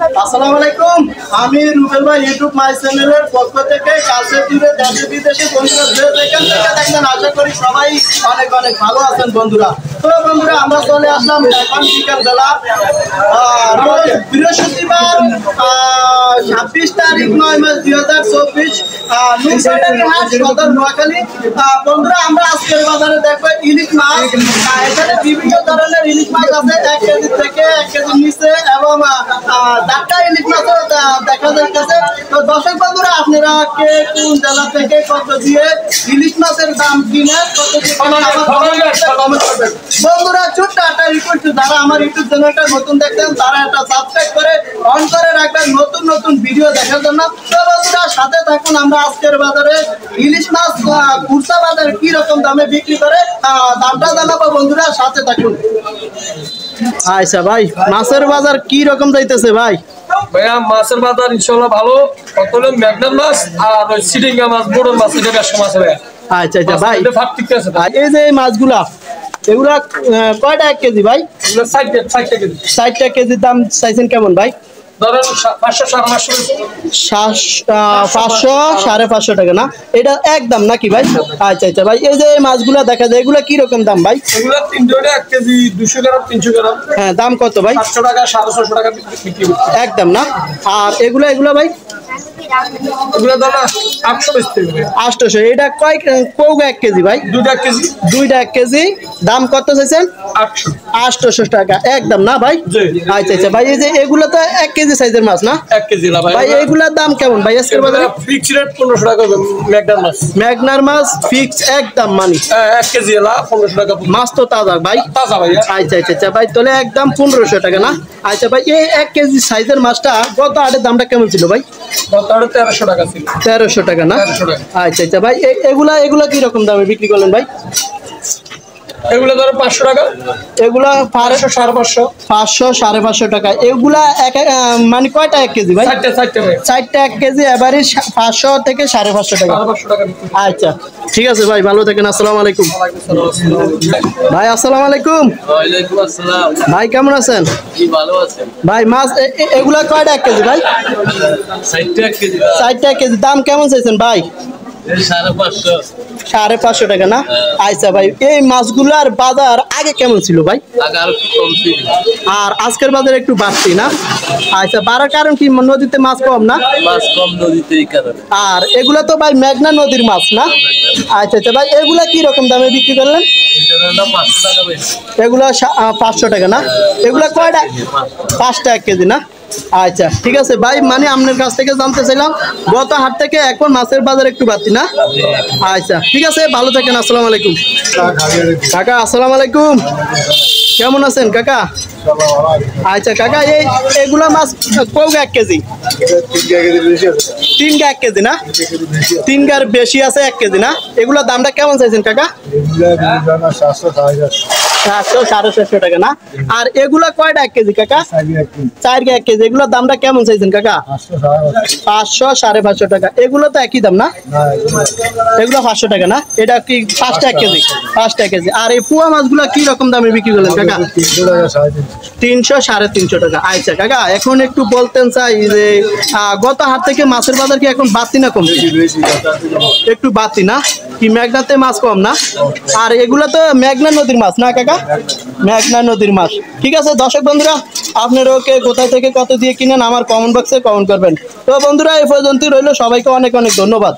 আসসালামু আলাইকুম। আমি রুবেল ভাই ইউটিউব মাই চ্যানেলের পক্ষ থেকে কাছে দূরে দেশে বিদেশে বন্ধুরা যে যেখান থেকে দেখবেন আশা করি সবাই অনেক অনেক ভালো আছেন বন্ধুরা। তো বন্ধুরা আমরা চলে আসলাম এখন বিকালবেলা বৃহস্পতিবার 26 তারিখ 9 মাস 2024 নুনসাটারি হাট সদর নোয়াখালী। বন্ধুরা আমরা আজকের বাজারে দেখবো ইলিশ মাছ। এখানে বিভিন্ন ধরনের ইলিশ মাছ আছে, 1 কেজি থেকে 1 কেজির নিচে এবং টাটকা ইলিশ মাছও দেখা যাচ্ছে। তো দর্শক বন্ধুরা আপনারা কে কোন জেলা থেকে কত দিয়ে ইলিশ মাছের দাম কিনে কত দিয়ে বন্ধুরা ছোট্ট একটা রিকোয়েস্ট, যারা আমার ইউটিউব চ্যানেলটা নতুন দেখছেন তারা একটা সাবস্ক্রাইব করে অন করে রাখবেন নতুন নতুন ভিডিও দেখার জন্য। তো বন্ধুরা সাথে থাকুন, আমরা আজকের বাজারে ইলিশ মাছ খুচরা বাজারে কি রকম দামে বিক্রি করে দামটা জানাবো। বন্ধুরা সাথে থাকুন। আচ্ছা ভাই, মাছের বাজার কি রকম যাইতেছে ভাই? ভাইয়া মাছের বাজার ইনশাআল্লাহ ভালো। কতলে ম্যাগনার মাছ আর ওই সিটিঙ্গা মাছ, বড় মাছ, এটা বেশ মাছ ভাইয়া। আচ্ছা আচ্ছা ভাই, ঠিক আছে। এই যে মাছগুলা এগুলা কয়টা 1 কেজি ভাই? এগুলো 60 কেজি। 60 কেজির দাম চাইছেন কেমন ভাই? ধরেন 500 500-550 টাকা না? এটা একদম নাকি ভাই? আচ্ছা আচ্ছা ভাই, এই যে মাছগুলা দেখা যায় এগুলা কি রকম দাম ভাই? এগুলো 3 জোড়ে 1 কেজি 200 গ্রাম 300 গ্রাম। হ্যাঁ, দাম কত ভাই? 500 টাকা 650 টাকা বিক্রি করতে একদম না? আর এগুলা ভাই? এগুলো দাম 800। এটা কয় কৌগা 1 কেজি ভাই? 2 কেজি। 1 কেজি দাম কত চাইছেন? 800 টাকা একদম না ভাই? আচ্ছা আচ্ছা ভাই, এই যে এগুলো তো 1 কেজি সাইজের মাছ না? 1 কেজি না ভাই। ভাই এগুলোর দাম কেমন ভাই আজকের বাজারে? ফিক্স রেট 1500 টাকা ম্যাগনার মাছ। ম্যাগনার মাছ ফিক্স একদম মানি 1 কেজি এলা 1500 টাকা। মাছ তো তাজা ভাই? তাজা ভাই। আচ্ছা আচ্ছা আচ্ছা ভাই, তাহলে একদম 1500 টাকা না? আচ্ছা ভাই, এই 1 কেজি সাইজের মাছটা গত হাটের দামটা কেমন ছিল ভাই? গত হাটে 1300 টাকা ছিল। 1300 টাকা না? 1300 টাকা। আচ্ছা আচ্ছা ভাই, এগুলা কি রকম দামে বিক্রি করলেন ভাই? এগুলো ধরো 500 টাকা। এগুলা 500 550 500-550 টাকা। এগুলা মানে কয়টা 1 কেজি ভাই? 4টা 1 কেজি এভারেজ 500 থেকে 550 টাকা। আচ্ছা ঠিক আছে ভাই, ভালো থাকেন। আসসালামু আলাইকুম ভাই। আসসালামু আলাইকুম। ওয়ালাইকুম আসসালাম। ভাই কেমন আছেন? জি ভালো আছেন ভাই মাছ এগুলা কয়টা 1 কেজি ভাই? 60 কেজি। 4টা 1 কেজি দাম কেমন চাইছেন ভাই? 550। 550 টাকা না? আচ্ছা ভাই, এই মাছগুলার বাজার আগে কেমন ছিল ভাই? আগে আরো কম ছিল, আর আজকের বাজারে একটু বাড়তি না? আচ্ছা, বাড়ার কারণ কি? নদীতে মাছ কম না? মাছ কম নদীতে এই কারণে। আর এগুলা তো ভাই মেঘনা নদীর মাছ না? আচ্ছা আচ্ছা ভাই, এগুলা কি রকম দামে বিক্রি করলেন? এটার দাম 500 টাকা বেশি। এগুলা 500 টাকা না? এগুলা কয়টা? 5টা 1 কেজি না? আচ্ছা ঠিক আছে ভাই, মানে আপনার কাছ থেকে জানতে চাইলাম গত হাট থেকে এখন মাছের বাজার একটু বাড়তি না? আচ্ছা ঠিক আছে, ভালো থাকেন। আসসালামু আলাইকুম কাকা। আসসালামু আলাইকুম, কেমন আছেন কাকা? আচ্ছা কাকা, এগুলা মাছ কৌগা 1 কেজি? 3 1 কেজি না? 3 গার বেশি আছে 1 কেজি না? এগুলা দামটা কেমন চাইছেন কাকা? 700-750 টাকা না? আর এগুলা কয়টা 1 কেজি কাকা? 4 1 কেজি। এগুলোর দামটা কেমন চাইছেন কাকা? 500-550 টাকা। এগুলো তো একই দাম না? এগুলো 500 টাকা না? এটা কি 5টা 1 কেজি? 5টা 1 কেজি। আর এই পুয়া মাছগুলো কি রকম দামে বিক্রি করলেন কাকা? 300-350 টাকা। আচ্ছা কাকা, এখন একটু বলতেন চাই যে গত হাট থেকে মাছের বাজার কি এখন বাড়তি না কম? একটু বাড়তি না? কি মেঘনাতে মাছ কম না? আর এগুলো তো মেঘনা নদীর মাছ না কাকা? মেঘনা নদীর মাছ। ঠিক আছে দর্শক বন্ধুরা, আপনারা ওকে কোথায় থেকে কত দিয়ে কিনেন আমার কমেন্ট বক্সে কমেন্ট করবেন। তো বন্ধুরা এই পর্যন্তই রইল, সবাইকে অনেক অনেক ধন্যবাদ।